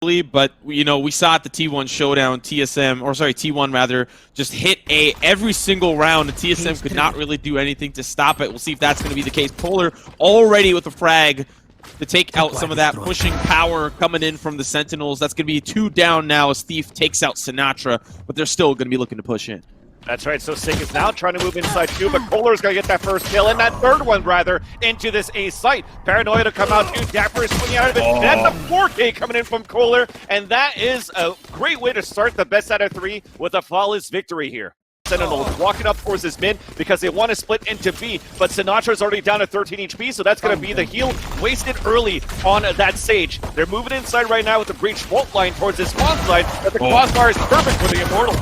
But you know, we saw at the T1 showdown, T1 rather, just hit A every single round, and TSM could not really do anything to stop it. We'll see if that's going to be the case. Polar already with a frag to take out some of that pushing power coming in from the Sentinels. That's going to be 2 down now as Thief takes out Sinatra, but they're still going to be looking to push in. That's right, so Sig is now trying to move inside too, but Kohler's going to get that first kill, and that third one, rather, into this A site. Paranoia to come out too, Dapper is swinging out of it, and that's a 4K coming in from Kohler, and that is a great way to start the best out of 3 with a flawless victory here. Sentinels walking up towards this mid because they want to split into B, but Sinatra's already down to 13 HP, so that's going to be the heal wasted early on that Sage. They're moving inside right now with the breach fault line towards this spawn side, but the crossbar is perfect for the Immortals.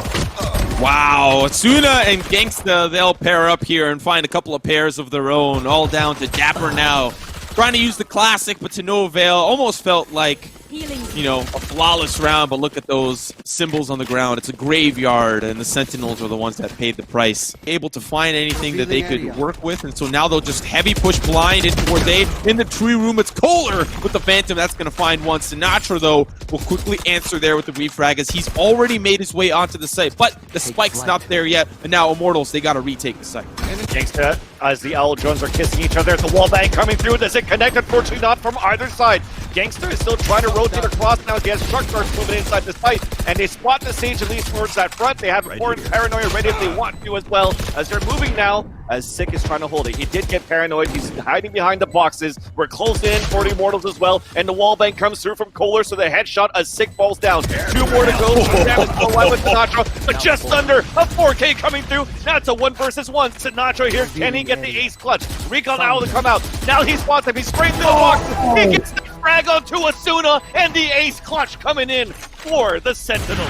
Wow, Asuna and Gangsta, they'll pair up here and find a couple of pairs of their own, all down to Dapper now. Trying to use the classic, but to no avail. Almost felt like, you know, a flawless round, but look at those symbols on the ground. It's a graveyard, and the Sentinels are the ones that paid the price. Able to find anything that they could work with, and so now they'll just heavy push blind in towards A. In the tree room, it's Kohler with the Phantom. That's going to find one. Sinatra, though, will quickly answer there with the refrag as he's already made his way onto the site, but the spike's not there yet, and now Immortals, they got to retake the site. Gangsta, as the Owl drones are kissing each other, the wall bang coming through. Does it connect? Unfortunately not from either side. Gangster is still trying to rotate across now as he has truck starts moving inside the site, and they spot the Sage at least towards that front. They have Foreign Paranoia ready if they want to as well, as they're moving now, as Sick is trying to hold it. He did get paranoid. He's hiding behind the boxes. We're close in for the Immortals as well, and the wall bang comes through from Kohler, so the headshot as Sick falls down. 2 more to go. Damage to the line with Sinatra, but just under a 4K coming through. Now it's a 1 versus 1. Sinatra here. Can he get the ace clutch? Recon Owl to come out. Now he spots him. He's straight through the box. He gets the frag onto Asuna, and the ace clutch coming in for the Sentinels.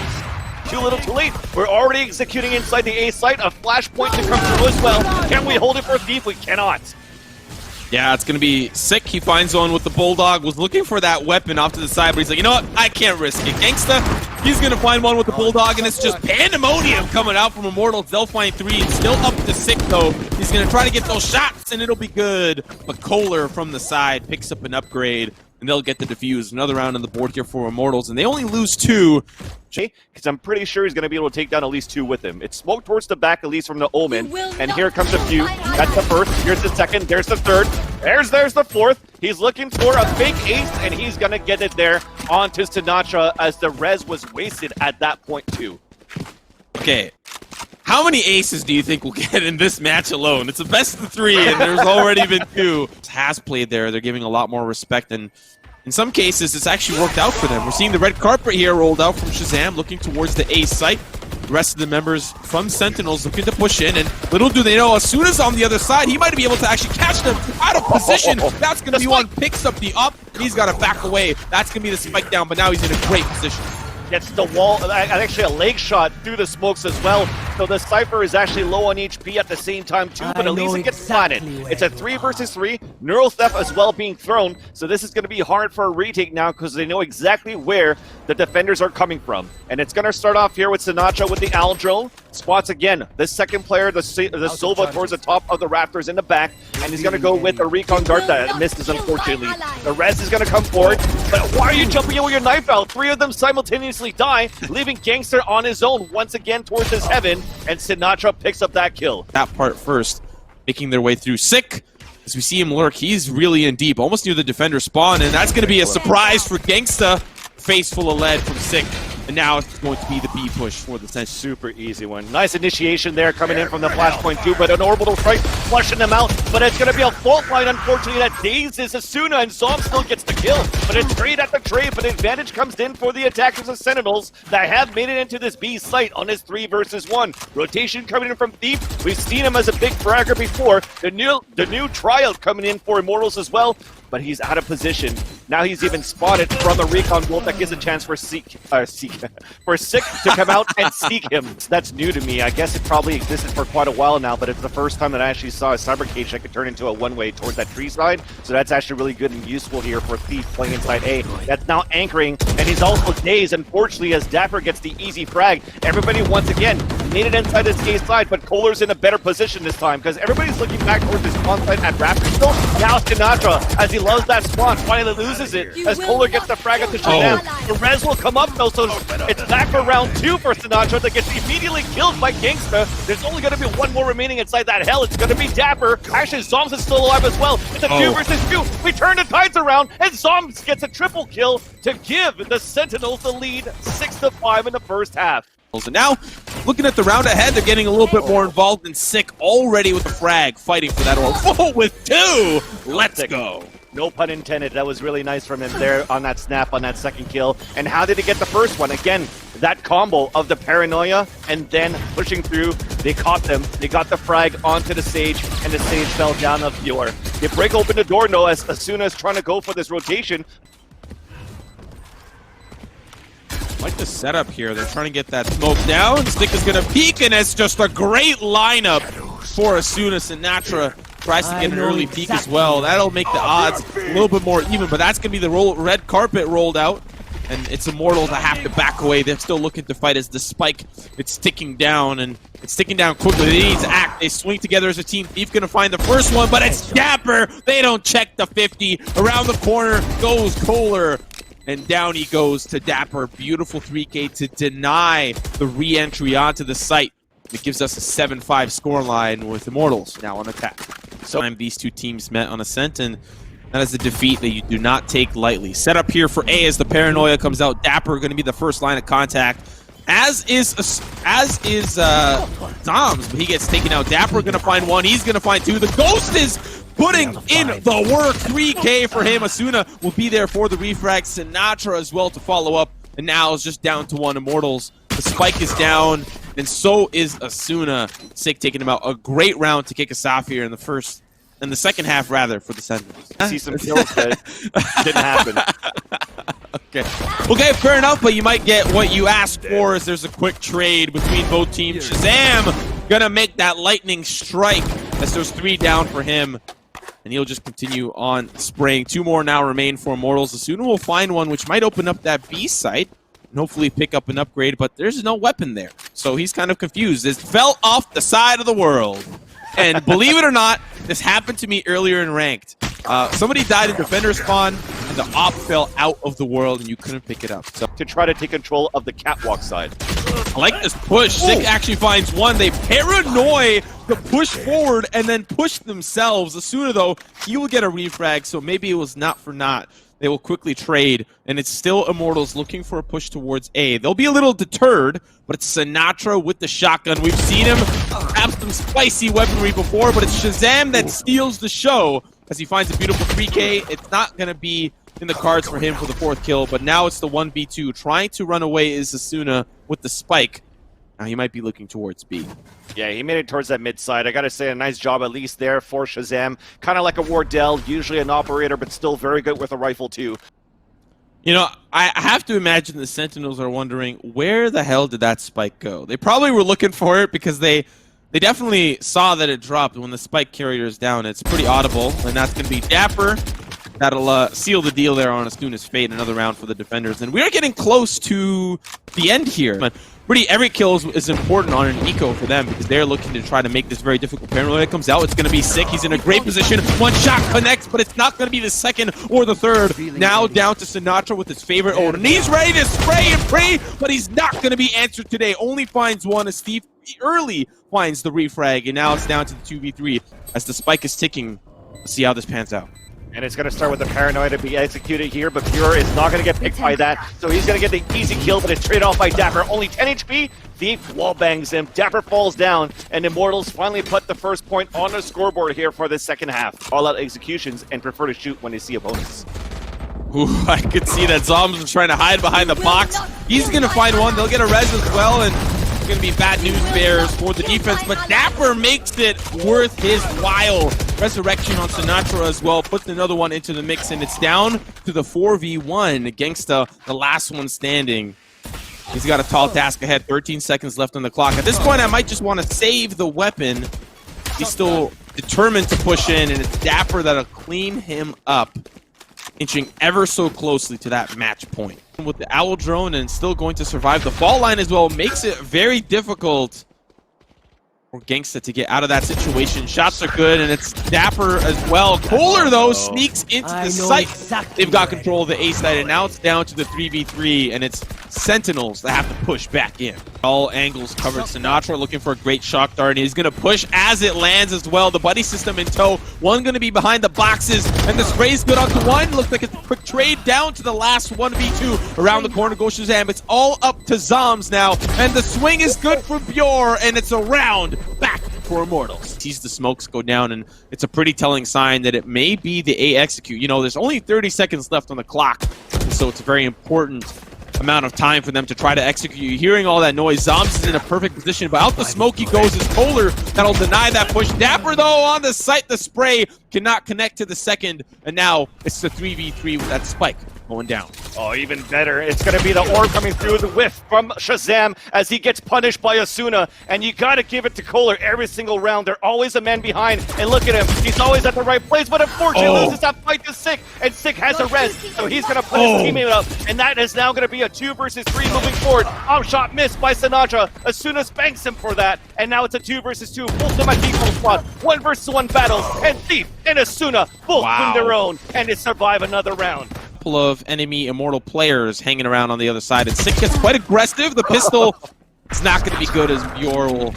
Too little too late. We're already executing inside the A site. A flashpoint to come through as well. Can we hold it for Thief? We cannot. Yeah, it's going to be Sick. He finds one with the Bulldog. Was looking for that weapon off to the side, but he's like, you know what? I can't risk it. Gangsta, he's going to find one with the Bulldog, and it's just pandemonium coming out from Immortals. They'll find 3. Still up to Sick, though. He's going to try to get those shots, and it'll be good. But Kohler from the side picks up an upgrade, and they'll get the defuse. Another round on the board here for Immortals, and they only lose 2. Because I'm pretty sure he's going to be able to take down at least 2 with him. It's smoke towards the back, at least from the Omen. And here comes a few. That's the first. Here's the second. There's the third. There's the fourth. He's looking for a fake ace, and he's going to get it there onto Sinatra as the res was wasted at that point, too. Okay. How many aces do you think we'll get in this match alone? It's a best of 3, and there's already been 2. Has played there. They're giving a lot more respect, and in some cases, it's actually worked out for them. We're seeing the red carpet here rolled out from Shazam, looking towards the A site. The rest of the members from Sentinels looking to push in, and little do they know, as soon as on the other side, he might be able to actually catch them out of position. That's going to be one. Picks up the up, and he's got to back away. That's going to be the spike down, but now he's in a great position. Gets the wall, actually a leg shot through the smokes as well. So the Cypher is actually low on HP at the same time too, but at least it gets spotted. It's a 3 versus 3, Neural Theft as well being thrown, so this is going to be hard for a retake now because they know exactly where the defenders are coming from. And it's going to start off here with Sinatra with the Owl drone. Spots again, the second player, the Silva towards the top of the Raptors in the back, and he's going to go with a Recon Dart that misses unfortunately. The rest is going to come forward, but why are you jumping in with your knife out? 3 of them simultaneously die, leaving Gangster on his own once again towards his heaven, and Sinatra picks up that kill. That part first, making their way through. Sick, as we see him lurk, he's really in deep, almost near the defender spawn, and that's going to be a surprise for Gangsta. Face full of lead from Sick, and now it's going to be the B push for the Sentinels. Super easy one. Nice initiation there coming in from the flashpoint too, but an orbital strike flushing them out. But it's going to be a fault line, unfortunately, that dazes Asuna, and Zom still gets the kill. But it's trade at the trade, but advantage comes in for the attackers of Sentinels that have made it into this B site on his 3 versus 1. Rotation coming in from Thief. We've seen him as a big fragger before. The new tryout coming in for Immortals as well, but he's out of position. Now he's even spotted from the Recon Bolt that gives a chance for Sick to come out and seek him. That's new to me. I guess it probably existed for quite a while now, but it's the first time that I actually saw a Cyber Cage that could turn into a one-way towards that tree side. So that's actually really good and useful here for Thief playing inside A. That's now anchoring, and he's also dazed, unfortunately, as Dapper gets the easy frag. Everybody, once again, made it inside this A side, but Kohler's in a better position this time because everybody's looking back towards this spawn site at Raptors pistol. Now Sinatra, as he loves that spawn, finally loses it as Polar gets the frag up to Shazam. The res will come up though, so it's back for round 2 for Sinatra that gets immediately killed by Gangsta. There's only going to be one more remaining inside that hell. It's going to be Dapper. Actually, Zombs is still alive as well. It's a 2 versus 2. We turn the tides around, and Zombs gets a triple kill to give the Sentinels the lead 6-5 in the first half. And now, looking at the round ahead, they're getting a little bit more involved and Sick already with the frag, fighting for that orb. Whoa, with 2! Let's go. No pun intended. That was really nice from him there on that snap, on that second kill. And how did he get the first one? Again, that combo of the paranoia and then pushing through. They caught them. They got the frag onto the Sage, and the Sage fell down the viewer. They break open the door, no, as soon as trying to go for this rotation. Like the setup here, they're trying to get that smoke down. Stick is going to peek, and it's just a great lineup for Asuna. Sinatra tries to get an early peek as well. That'll make the odds a little bit more even, but that's going to be the red carpet rolled out, and it's Immortals that have to back away. They're still looking to fight as the spike, it's ticking down, and it's ticking down quickly. They need to act. They swing together as a team. Thief going to find the first one, but it's Dapper. They don't check the 50. Around the corner goes Kohler. And down he goes to Dapper. Beautiful 3K to deny the re-entry onto the site. It gives us a 7-5 scoreline with Immortals now on attack. So these two teams met on Ascent, and that is a defeat that you do not take lightly. Set up here for A as the Paranoia comes out. Dapper going to be the first line of contact. As is Doms, but he gets taken out. Dapper going to find one. He's going to find 2. The Ghost is putting in the work. 3K for him. Asuna will be there for the refrag. Sinatra as well to follow up. And now it's just down to 1 Immortals. The spike is down, and so is Asuna. Sick taking him out. A great round to kick us off here in the second half, rather, for the Sentinels. See some kills, but didn't happen. Okay, fair enough, but you might get what you asked for as there's a quick trade between both teams. Shazam gonna make that lightning strike as there's 3 down for him. And he'll just continue on spraying. 2 more now remain for Immortals. Asuna will find one, which might open up that B site and hopefully pick up an upgrade, but there's no weapon there. So he's kind of confused. This fell off the side of the world. And believe it or not, this happened to me earlier in Ranked. Somebody died in Defender spawn, and the op fell out of the world, and you couldn't pick it up. So to try to take control of the catwalk side. I like this push. Sick actually finds one. They paranoid to push forward and then push themselves. Asuna, though, he will get a refrag, so maybe it was not for naught. They will quickly trade, and it's still Immortals looking for a push towards A. They'll be a little deterred, but it's Sinatra with the shotgun. We've seen him have some spicy weaponry before, but it's Shazam that steals the show as he finds a beautiful 3K. It's not going to be in the cards for him for the 4th kill, but now it's the 1v2. Trying to run away is Asuna with the spike. Now he might be looking towards B. Yeah, he made it towards that mid side. I gotta say, a nice job at least there for Shazam. Kind of like a Wardell, usually an operator, but still very good with a rifle too. You know, I have to imagine the Sentinels are wondering, where the hell did that spike go? They probably were looking for it because they definitely saw that it dropped when the spike carrier is down. It's pretty audible, and that's going to be Dapper. That'll seal the deal there on Astuna's fate. Another round for the defenders. And we're getting close to the end here. But every kill is important on an eco for them because they're looking to try to make this very difficult. Paranoia comes out. It's going to be Sick. He's in a great position. One shot connects, but it's not going to be the second or the third. Now down to Sinatra with his favorite ult. And he's ready to spray and pray, but he's not going to be answered today. Only finds one as Thief early finds the refrag. And now it's down to the 2v3 as the spike is ticking. Let's see how this pans out. And it's going to start with the Paranoia to be executed here, but Pure is not going to get picked by that. So he's going to get the easy kill, but it's traded off by Dapper. Only 10 HP. Thief wallbangs him. Dapper falls down, and Immortals finally put the first point on the scoreboard here for the second half. All-out executions and prefer to shoot when they see opponents. Ooh, I could see that Zombs is trying to hide behind the box. He's going to find one. They'll get a res as well, and it's going to be bad news bears for the defense, but Dapper makes it worth his while. Resurrection on Sinatra as well, puts another one into the mix, and it's down to the 4v1. Gangsta, the last one standing. He's got a tall task ahead, 13 seconds left on the clock. At this point, I might just want to save the weapon. He's still determined to push in, and it's Dapper that'll clean him up, inching ever so closely to that match point. With the Owl drone and still going to survive the fall line as well, makes it very difficult for Gangsta to get out of that situation. Shots are good, and it's Dapper as well. Kohler, though, sneaks into the site. They've got control of the A side, and now it's down to the 3v3, and it's Sentinels that have to push back in. All angles covered. Sinatra looking for a great shock dart, and he's going to push as it lands as well. The buddy system in tow. One going to be behind the boxes, and the spray's good onto one. Looks like it's a quick trade down to the last 1v2 around the corner. Goes Shazam. It's all up to Zoms now, and the swing is good for Bjor, and it's a round back for Immortals. Sees the smokes go down, and it's a pretty telling sign that it may be the A execute. You know, there's only 30 seconds left on the clock, and so it's a very important amount of time for them to try to execute. You're hearing all that noise. Zoms is in a perfect position, but out the smoke he goes is Kohler. That'll deny that push. Dapper, though, on the site, the spray cannot connect to the second, and now it's the 3v3 with that spike going down. Oh, even better. It's going to be the orb coming through, the whiff from Shazam as he gets punished by Asuna. And you got to give it to Kohler every single round. They're always a man behind. And look at him. He's always at the right place, but unfortunately loses that fight to Sick. And Sick has a rest, so he's going to put his teammate up. And that is now going to be a 2 versus 3 moving forward. Off shot missed by Sinatra. Asuna spanks him for that. And now it's a 2 versus 2. Both them at default spot. 1 versus 1 battles. And Thief and Asuna both win their own. And they survive another round. Couple of enemy Immortal players hanging around on the other side, and Sick gets quite aggressive. The pistol is not going to be good as Bjor will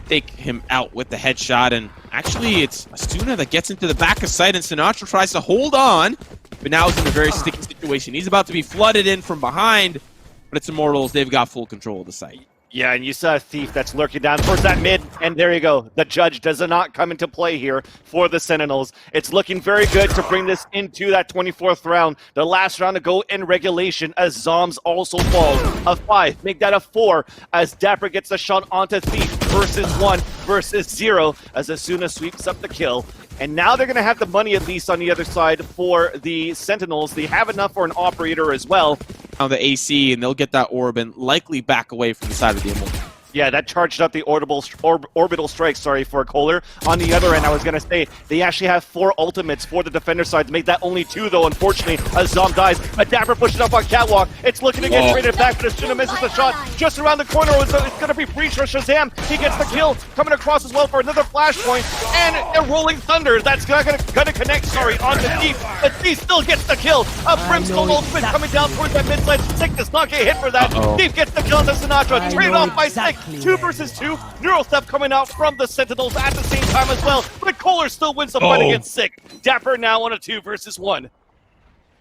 take him out with the headshot, and actually it's Asuna that gets into the back of sight, and Sinatra tries to hold on, but now he's in a very sticky situation. He's about to be flooded in from behind, but it's Immortals. They've got full control of the site. Yeah, and you saw a Thief that's lurking down towards that mid, and there you go. The judge does not come into play here for the Sentinels. It's looking very good to bring this into that 24th round. The last round to go in regulation as Zoms also falls. A 5, make that a 4 as Dapper gets a shot onto Thief versus 1 versus 0 as Asuna sweeps up the kill. And now they're going to have the money at least on the other side for the Sentinels. They have enough for an operator as well. On the AC, and they'll get that orb and likely back away from the side of the Immortal. Yeah, that charged up the orbital strike, for Kohler. On the other end, I was going to say, they actually have 4 ultimates for the defender side to make that only 2, though, unfortunately, as Zom dies. But Dapper pushes up on Catwalk. It's looking to get traded back, but Asuna misses the shot. Just around the corner, it's going to be breached for Shazam. He gets the kill, coming across as well for another flashpoint. And a Rolling Thunder, that's going to connect, on the Thief. But Thief still gets the kill. A Brimstone ultimate coming down towards that mid side. Sick does not get hit for that. Thief gets the kill on Sinatra. Traded off by Sick. 2 versus 2. Neurostep coming out from the Sentinels at the same time as well. But Kohler still wins the fight against Sick. Dapper now on a 2 versus 1.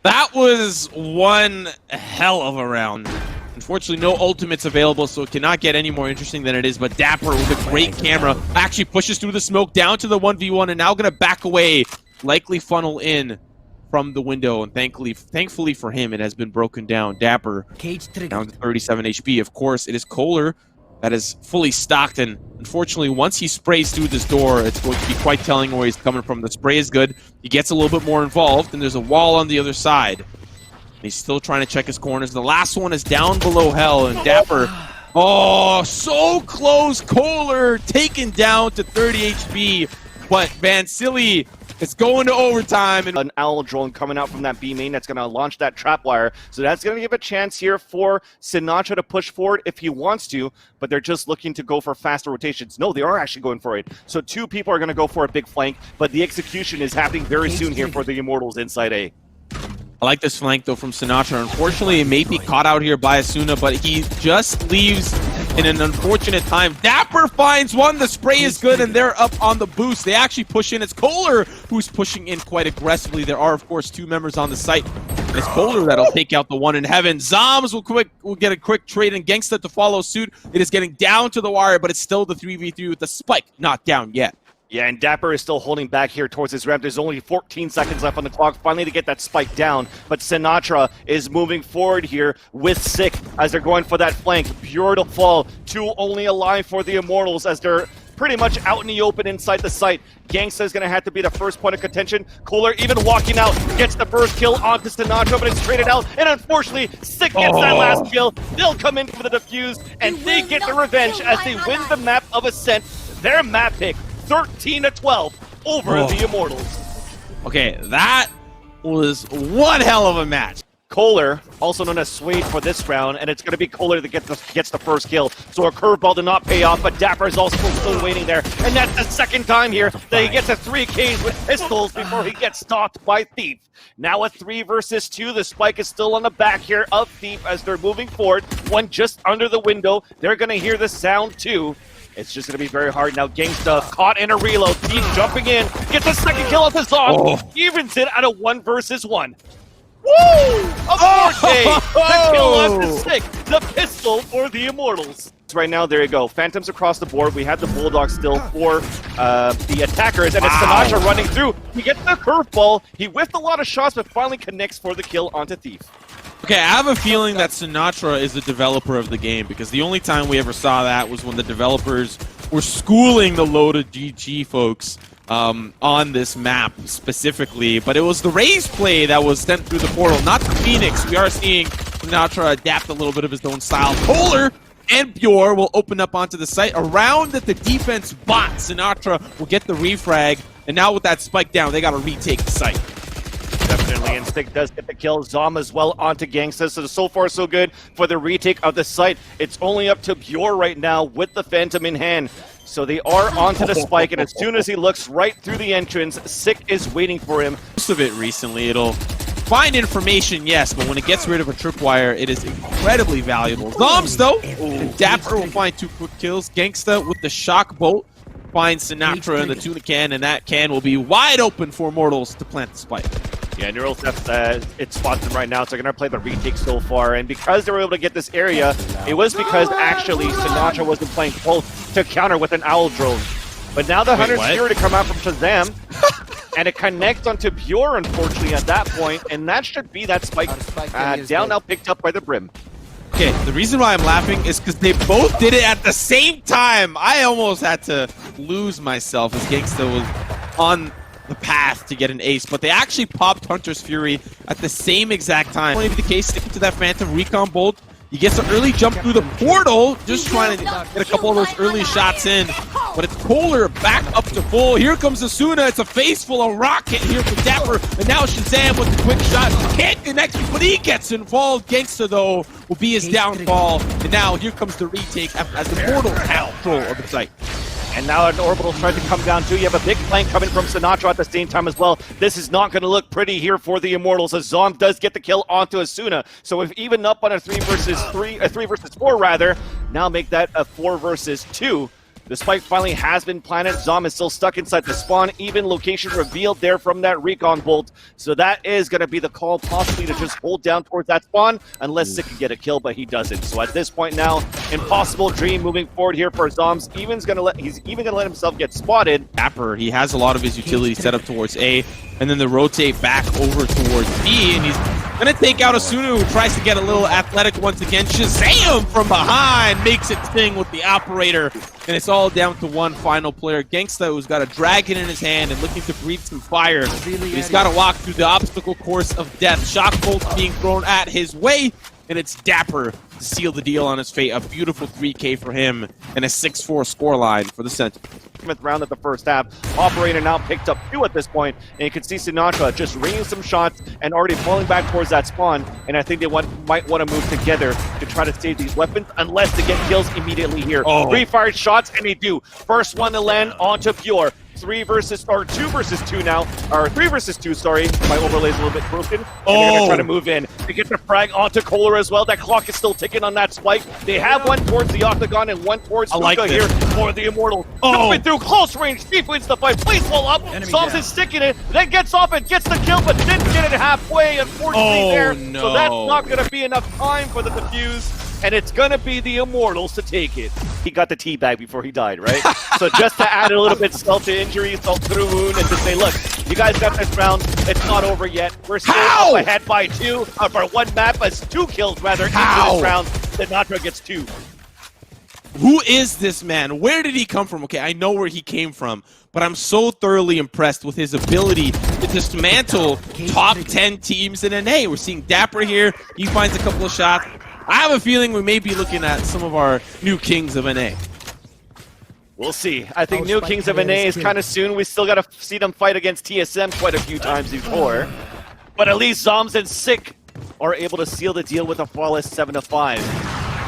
That was one hell of a round. Unfortunately, no ultimates available, so it cannot get any more interesting than it is. But Dapper with a great camera actually pushes through the smoke down to the 1v1 and now going to back away, likely funnel in from the window, and thankfully for him, it has been broken down. Dapper down to 37 HP. Of course, it is Kohler that is fully stocked, and unfortunately, once he sprays through this door, it's going to be quite telling where he's coming from. The spray is good. He gets a little bit more involved, and there's a wall on the other side. He's still trying to check his corners. The last one is down below Hell, and Dapper, so close. Kohler taken down to 30 HP, but Van Silly, it's going to overtime. And an owl drone coming out from that B main that's going to launch that trapwire. So that's going to give a chance here for Sinatra to push forward if he wants to, but they're just looking to go for faster rotations. No, they are actually going for it. So 2 people are going to go for a big flank, but the execution is happening very soon here for the Immortals inside A. I like this flank, though, from Sinatra. Unfortunately, it may be caught out here by Asuna, but he just leaves in an unfortunate time. Dapper finds one. The spray is good, and they're up on the boost. They actually push in. It's Kohler who's pushing in quite aggressively. There are, of course, 2 members on the site. And it's Kohler that'll take out the one in heaven. Zoms will get a quick trade, and Gangsta to follow suit. It is getting down to the wire, but it's still the 3v3 with the spike not down yet. Yeah, and Dapper is still holding back here towards his ramp. There's only 14 seconds left on the clock, finally to get that spike down. But Sinatra is moving forward here with Sick as they're going for that flank. Pure to fall. 2 only alive for the Immortals as they're pretty much out in the open inside the site. Gangsta is going to have to be the first point of contention. Kohler even walking out, gets the first kill onto Sinatra, but it's traded out. And unfortunately, Sick gets that last kill. They'll come in for the defuse, and they get the revenge as they win the map of Ascent. Their map pick, 13-12 over the Immortals. Okay, that was one hell of a match. Kohler, also known as Swade for this round, and it's going to be Kohler that gets the first kill. So a curveball did not pay off, but Dapper is also still waiting there. And that's the second time here that he gets a 3 Ks with pistols before he gets stalked by Thief. Now a 3 versus 2. The spike is still on the back here of Thief as they're moving forward. One just under the window. They're going to hear the sound too. It's just going to be very hard. Now Gangsta caught in a reload. Thief jumping in. Gets a second kill off his Zom. Evens it at a 1 versus 1. Woo! A 4K! The kill on the Sick. The pistol for the Immortals. Right now, there you go. Phantoms across the board. We had the Bulldog still for the attackers, and it's Sinatra running through. He gets the curveball. He whiffed a lot of shots, but finally connects for the kill onto Thief. Okay, I have a feeling that Sinatra is the developer of the game, because the only time we ever saw that was when the developers were schooling the loaded GG folks on this map specifically. But it was the Raze play that was sent through the portal, not the Phoenix. We are seeing Sinatra adapt a little bit of his own style. Kohler and Bjor will open up onto the site. Around that the defense bot, Sinatra will get the refrag, and now with that spike down, they got to retake the site. Definitely, and Stick does get the kill. Zom as well onto Gangsta, so far so good for the retake of the site. It's only up to Bjor right now with the Phantom in hand. So they are onto the spike, and as soon as he looks right through the entrance, Sick is waiting for him. Most of it recently, it'll find information, yes, but when it gets rid of a tripwire, it is incredibly valuable. Zoms, though, Dapper will find 2 quick kills. Gangsta with the shock bolt finds Sinatra in the tuna can, and that can will be wide open for Immortals to plant the spike. Yeah, Neural Theft, it spots them right now, so they're going to play the retake so far. And because they were able to get this area, it was because actually Sinatra wasn't playing Pulse to counter with an Owl drone. But now the Hunter's Fury to come out from Shazam, and it connects onto Bjor, unfortunately, at that point, and that should be that spike down now picked up by the Brim. Okay, the reason why I'm laughing is because they both did it at the same time. I almost had to lose myself as Gangsta was on the path to get an ace, but they actually popped Hunter's Fury at the same exact time. Only be the case, sticking to that Phantom Recon Bolt. He gets an early jump through the portal, just trying to get a couple of those early shots in. But it's Kohler back up to full. Here comes Asuna. It's a face full of rocket here for Dapper. And now Shazam with the quick shot. Can't connect, but he gets involved. Gangsta, though, will be his downfall. And now here comes the retake as the portal have control of the site. And now an orbital tries to come down too. You have a big flank coming from Sinatra at the same time as well. This is not going to look pretty here for the Immortals as Zom does get the kill onto Asuna. So we've evened up on a 3 versus 4 rather. Now make that a 4 versus 2. The spike finally has been planted. Zom is still stuck inside the spawn. Even location revealed there from that recon bolt. So that is going to be the call, possibly to just hold down towards that spawn, unless Sick can get a kill, but he doesn't. So at this point now, impossible dream moving forward here for Zoms. He's even going to let himself get spotted. Dapper, he has a lot of his utility set up towards A, and then the rotate back over towards B, and he's going to take out Asuna, who tries to get a little athletic once again. Shazam from behind makes it sting with the operator, and it's all down to one final player. Gangsta, who's got a dragon in his hand and looking to breathe some fire. He's got to walk through the obstacle course of death. Shock bolts being thrown at his way, and it's Dapper to seal the deal on his fate. A beautiful 3K for him and a 6-4 scoreline for the Sentinels. Round of the first half. Operator now picked up 2 at this point, and you can see Sinatra just ringing some shots and already falling back towards that spawn, and I think they might want to move together to try to save these weapons, unless they get kills immediately here. 3 fired shots, and they do. First one to land onto Pure. 2 versus 2 now, or 3 versus 2, sorry. My overlay's a little bit broken. And they're going to try to move in. They get the frag onto Kohler as well. That clock is still ticking on that spike. They have one towards the Octagon and one towards Luka here for the Immortal. Jumping through close range. Steve wins the fight. Please pull up. Psalms is sticking it. Then gets off and gets the kill, but didn't get it halfway, unfortunately, there. No. So that's not going to be enough time for the defuse. And it's going to be the Immortals to take it. He got the teabag before he died, right? So just to add a little bit salt to injury, salt to the wound, and to say, look, you guys got this round. It's not over yet. We're still up ahead by 2, for 1 map, as 2 kills, rather, into this round. Sinatra gets 2. Who is this man? Where did he come from? Okay, I know where he came from, but I'm so thoroughly impressed with his ability to dismantle top 10 teams in NA. We're seeing Dapper here. He finds a couple of shots. I have a feeling we may be looking at some of our new kings of NA. We'll see. I think new kings of NA is kind of soon. We still got to see them fight against TSM quite a few times before. But at least Zoms and Sick are able to seal the deal with a flawless 7-5.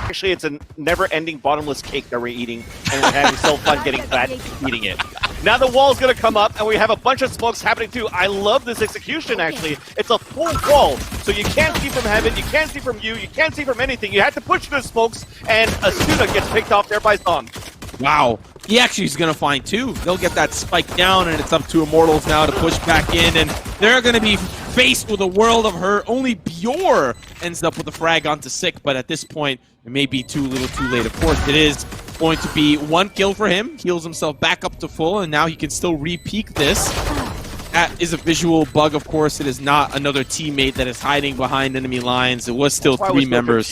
Actually, it's a never-ending bottomless cake that we're eating, and we're having so fun getting fat eating it. Now the wall's gonna come up, and we have a bunch of smokes happening too. I love this execution, actually. It's a full wall, so you can't see from heaven, you can't see from you can't see from anything. You have to push the smokes, and Asuna gets picked off there by Zom. Wow. He actually is going to find two. They'll get that spike down, and it's up to Immortals now to push back in, and they're going to be faced with a world of hurt. Only Bjor ends up with a frag onto Sick, but at this point, it may be too little too late. Of course, it is going to be one kill for him. Heals himself back up to full, and now he can still re-peek this. That is a visual bug, of course. It is not another teammate that is hiding behind enemy lines. It was still three members.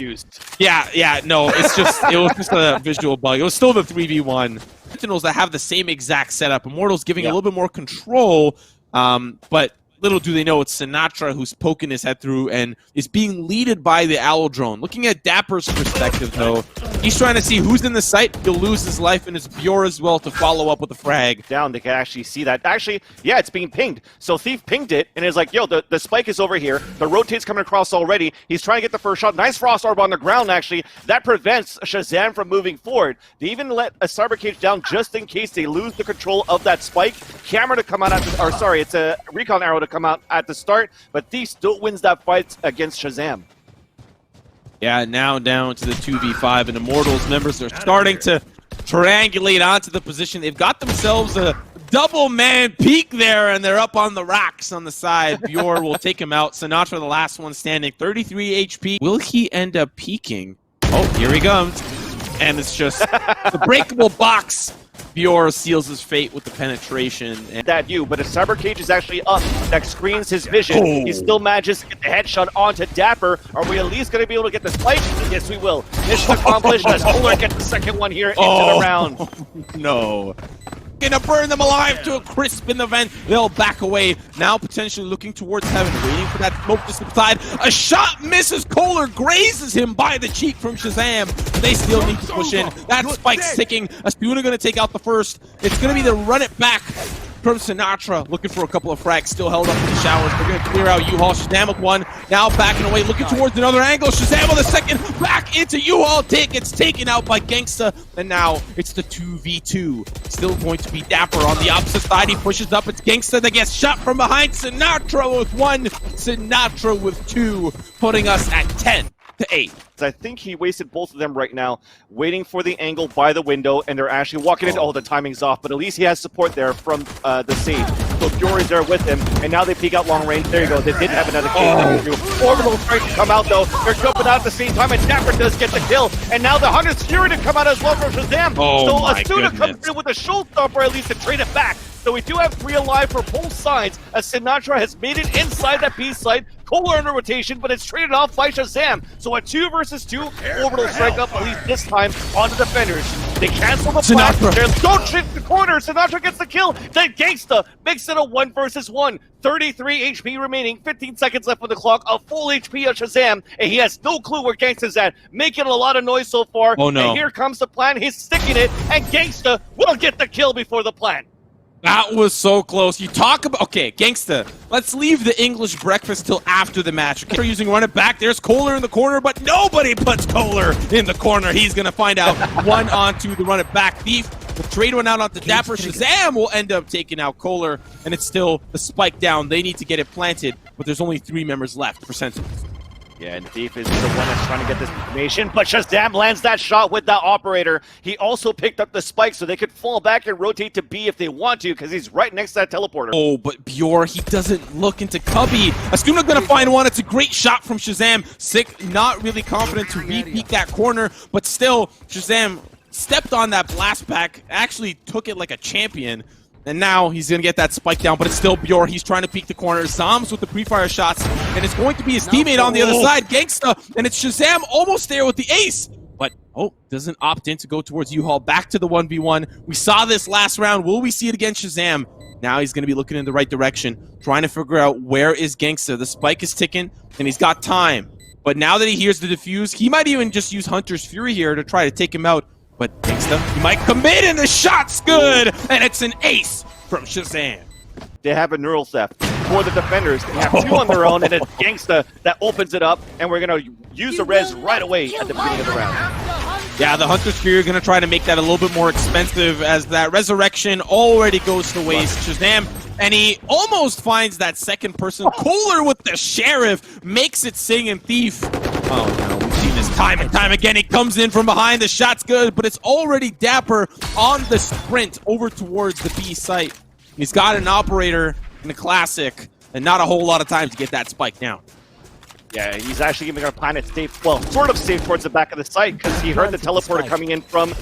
Yeah, no, it was just a visual bug. It was still the 3v1. Sentinels that have the same exact setup. Immortals giving a little bit more control, but little do they know it's Sinatra who's poking his head through and is being leaded by the Owl Drone. Looking at Dapper's perspective, though, he's trying to see who's in the site. He'll lose his life, and it's Bjor as well to follow up with a frag. Down, they can actually see that. Actually, yeah, it's being pinged. So Thief pinged it, and is like, yo, the spike is over here. The rotate's coming across already. He's trying to get the first shot. Nice Frost Orb on the ground, actually. That prevents Shazam from moving forward. They even let a Cyber Cage down just in case they lose the control of that spike. Camera to come out at the, or sorry, it's a Recon Arrow to come out at the start, but Thief still wins that fight against Shazam. Yeah, now down to the 2v5, and Immortals members are starting to triangulate onto the position. They've got themselves a double man peek there, and they're up on the racks on the side. Bjor will take him out. Sinatra, the last one standing, 33 HP. Will he end up peeking? Oh, here he comes. And it's just the breakable box. Bjor seals his fate with the penetration. And that view, but a Cyber Cage is actually up that screens his vision. He still manages to get the headshot onto Dapper. Are we at least going to be able to get the spike? Yes, we will. Mission accomplished as Polar gets the second one here into the round. No. Gonna burn them alive to a crisp in the vent. They'll back away. Now potentially looking towards heaven, waiting for that smoke to subside. A shot misses. Kohler grazes him by the cheek from Shazam. They still need to push in. That spike's ticking. Asuna gonna take out the first. It's gonna be the run it back from Sinatra, looking for a couple of frags, still held up in the showers. They're going to clear out U-Haul. Shazam with one, now backing away, looking towards another angle. Shazam with a second, back into U-Haul. Gets taken out by Gangsta, and now it's the 2v2. Still going to be Dapper on the opposite side. He pushes up. It's Gangsta that gets shot from behind. Sinatra with one, Sinatra with two, putting us at 10-8. I think he wasted both of them right now, waiting for the angle by the window, and they're actually walking in. Oh, the timing's off, but at least he has support there from the Sage. So Fury's there with him, and now they peek out long range. There you go. They did have another kill. Orbital trying to come out, though. They're jumping out at the same time, and Dapper does get the kill. And now the Hunter's Fury to come out as well from Shazam. So Asuna comes through with a showstopper, at least, to trade it back. So we do have 3 alive for both sides, as Sinatra has made it inside that B site. Kohler under rotation, but it's traded off by Shazam. So a 2 versus 2, Orbital strike up, at least this time, on the defenders. They cancel the flash. Don't shift the corner. Sinatra gets the kill. Then Gangsta makes it a 1 versus 1. 33 HP remaining, 15 seconds left on the clock, a full HP of Shazam, and he has no clue where Gangsta's at. Making a lot of noise so far. Oh no. And here comes the plan. He's sticking it, and Gangsta will get the kill before the plan. That was so close. You talk about... Okay, Gangsta, let's leave the English breakfast till after the match. Okay, we're using run it back. There's Kohler in the corner, but nobody puts Kohler in the corner. He's going to find out. One onto the run it back. Thief will trade one out onto Dapper. Shazam will end up taking out Kohler, and it's still the spike down. They need to get it planted, but there's only 3 members left for Sentinels. Yeah, and Thief is the one that's trying to get this information, but Shazam lands that shot with that operator. He also picked up the spike so they could fall back and rotate to B if they want to, because he's right next to that teleporter. Oh, but Bjor, he doesn't look into Cubby. Asuna gonna find one. It's a great shot from Shazam. Sick, not really confident to re-peek that corner, but still, Shazam stepped on that blast back, actually took it like a champion. And now he's going to get that spike down, but it's still Bjor. He's trying to peek the corner. Zoms with the pre-fire shots, and it's going to be his teammate on the other side, Gangsta, and it's Shazam almost there with the ace. But, doesn't opt in to go towards U-Haul. Back to the 1v1. We saw this last round. Will we see it against Shazam? Now he's going to be looking in the right direction, trying to figure out where is Gangsta. The spike is ticking, and he's got time. But now that he hears the defuse, he might even just use Hunter's Fury here to try to take him out. But Gangsta, he might commit, and the shot's good! And it's an ace from Shazam. They have a neural theft. for the defenders. They have two on their own, and it's Gangsta that opens it up, and we're going to use the res right away at the beginning of the round. Yeah, the Hunter Spear are going to try to make that a little bit more expensive as that Resurrection already goes to waste. Shazam, and he almost finds that second person. Kohler with the Sheriff makes it Sing and Thief. Oh no, we've seen this time and time again. He comes in from behind, the shot's good, but it's already Dapper on the sprint over towards the B site. He's got an operator in the Classic, and not a whole lot of time to get that spike down. Yeah, he's actually even going to plan it safe, well, sort of safe towards the back of the site because he heard the teleporter coming in from the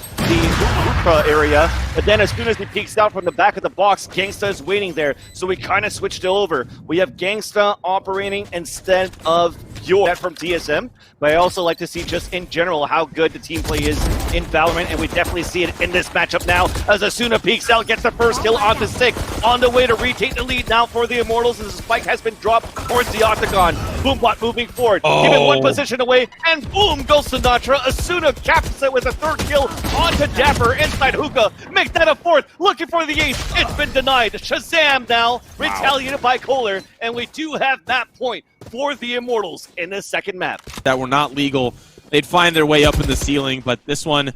Hookah area. But then as soon as he peeks out from the back of the box, Gangsta is waiting there. So we kind of switched it over. We have Gangsta operating instead of Pure from TSM. But I also like to see just in general how good the team play is in Valorant. And we definitely see it in this matchup now as Asuna peeks out, gets the first kill onto Sick. On the way to retake the lead now for the Immortals as the spike has been dropped towards the Octagon. Boombot moving forward, giving one position away, and boom goes Sinatra. Asuna captures it with a third kill onto Dapper inside Hookah. Makes that a fourth, looking for the ace. It's been denied. Shazam now, retaliated by Kohler, and we do have map point for the Immortals in this second map. That were not legal. They'd find their way up in the ceiling, but this one,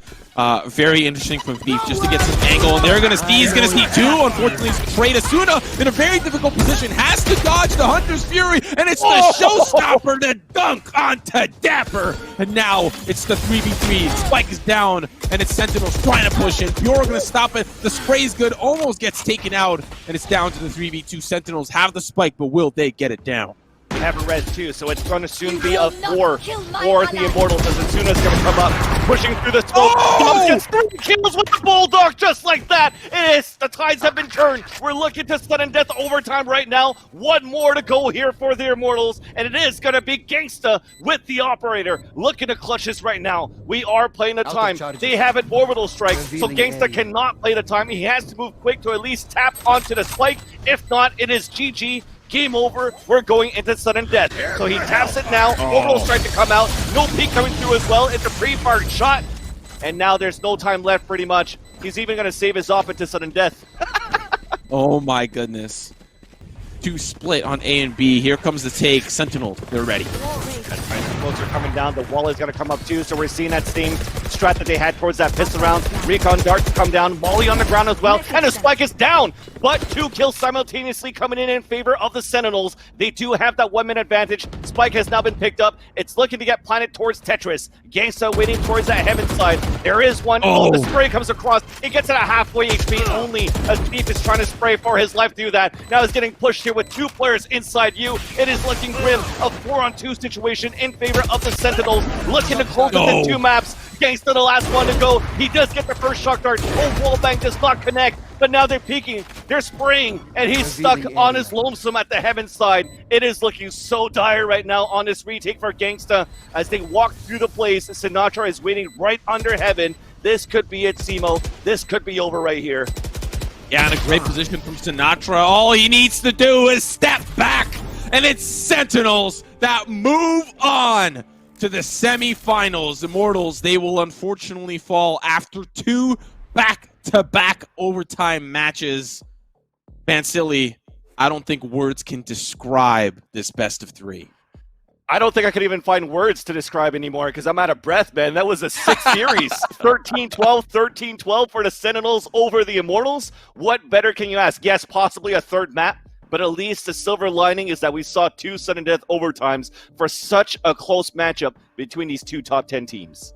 very interesting from Thief just to get some angle. And he's gonna see two. Unfortunately, he's betrayed. Asuna in a very difficult position, has to dodge the Hunter's Fury, and it's the showstopper to dunk onto Dapper. And now it's the 3v3. Spike is down, and it's Sentinels trying to push in. Pure gonna stop it. The spray's good, almost gets taken out, and it's down to the 3v2. Sentinels have the spike, but will they get it down? Have a res too, so it's going to soon be a 4 for the Immortals as Asuna's going to come up, pushing through the smoke. Gets 3 kills with the Bulldog just like that. It is, the tides have been turned. We're looking to sudden death overtime right now. One more to go here for the Immortals, and it is going to be Gangsta with the operator looking to clutch this right now. We are playing the time. They have an orbital strike, so Gangsta cannot play the time. He has to move quick to at least tap onto the spike. If not, it is GG. Game over, we're going into sudden death. So he taps it now, orbital strike to come out, no peek coming through as well, it's a pre-fired shot, and now there's no time left pretty much. He's even going to save his op into sudden death. Oh my goodness. 2 split on A and B, here comes the take, Sentinels, they're ready. Smokes are coming down, the wall is going to come up too, so we're seeing that same strat that they had towards that pistol round. Recon darts come down, Molly on the ground as well, and the spike is down! But 2 kills simultaneously coming in favor of the Sentinels. They do have that 1-minute advantage. Spike has now been picked up. It's looking to get planted towards Tetris. Gangsta waiting towards that heaven side. There is one. Oh, the spray comes across. It gets at a halfway HP only as Thief is trying to spray for his life through that. Now he's getting pushed here with 2 players inside you. It is looking grim. A 4-on-2 situation in favor of the Sentinels. Looking to close within 2 maps. Gangsta the last one to go. He does get the first shock dart. Oh, wallbang does not connect. But now they're peeking, they're spraying, and he's stuck on his lonesome at the heaven side. It is looking so dire right now on this retake for Gangsta as they walk through the place. Sinatra is waiting right under heaven. This could be it, Simo. This could be over right here. Yeah, in a great position from Sinatra. All he needs to do is step back, and it's Sentinels that move on to the semifinals. Immortals, they will unfortunately fall after 2 back-to-back overtime matches. Vansili, I don't think words can describe this best of 3. I don't think I could even find words to describe anymore because I'm out of breath, man. That was a 6 series. 13-12, 13-12 for the Sentinels over the Immortals. What better can you ask? Yes, possibly a 3rd map, but at least the silver lining is that we saw 2 sudden death overtimes for such a close matchup between these 2 top 10 teams.